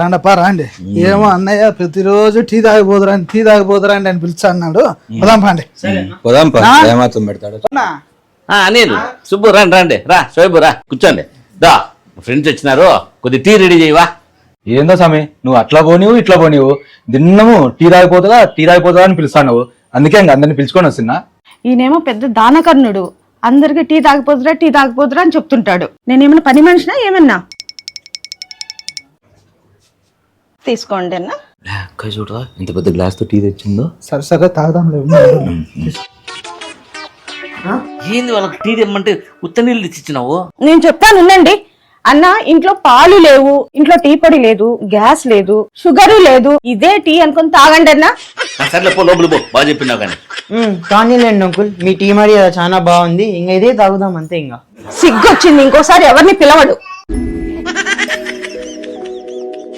రాండప్పా రాండి. ఏమో అన్నయ్య ప్రతిరోజు టీ తాగిపోదురాండి అని పిలిచా అన్నాడు. పోదాం పాండి. ఏమాత్రం పెడతాడు అనిల్ సుబ్బు రండి రండి రా షోయబు రా కూర్చోండి దా ఫ్రెండ్స్ వచ్చినారు కొద్ది టీ రెడీ చేయవా. ఏందో స్వామి నువ్వు అట్లా పోనివు ఇట్లా పోనివు దిన్నము టీ తాగిపోతుందా అని పిలుస్తాను. అందుకే ఇంక అందరిని పిలుచుకొని వస్తున్నా. ఈయనేమో పెద్ద దానకర్ణుడు, అందరికి టీ తాగిపోదురా అని చెప్తుంటాడు. నేనేమన్నా పని మనిషినా ఏమన్నా? తీసుకోండి అన్న. అక్క చూడరా ఇంత పెద్ద గ్లాస్ తో టీ తెచ్చిందో. సరే తాగుదాంలే. ఏంది వాళ్ళకి టీ తెమ్మంటే ఉత్త నీళ్ళు తెచ్చిచ్చినావు? నేను చెప్తాను ఉండండి అన్న. ఇంట్లో పాలు లేవు, ఇంట్లో టీ పొడి లేదు, గ్యాస్ లేదు, షుగర్ లేదు. ఇదే టీ అనుకుని తాగండి అన్న. సర్లే పో లోపల పో బాగా చెప్పినావు కానీ. కానీలేండి అంకుల్, మీ టీ మరి చాలా బాగుంది. ఇంకా ఇదే తాగుదాం అంతే. ఇంకా సిగ్గొచ్చింది, ఇంకోసారి ఎవరిని పిలవడు.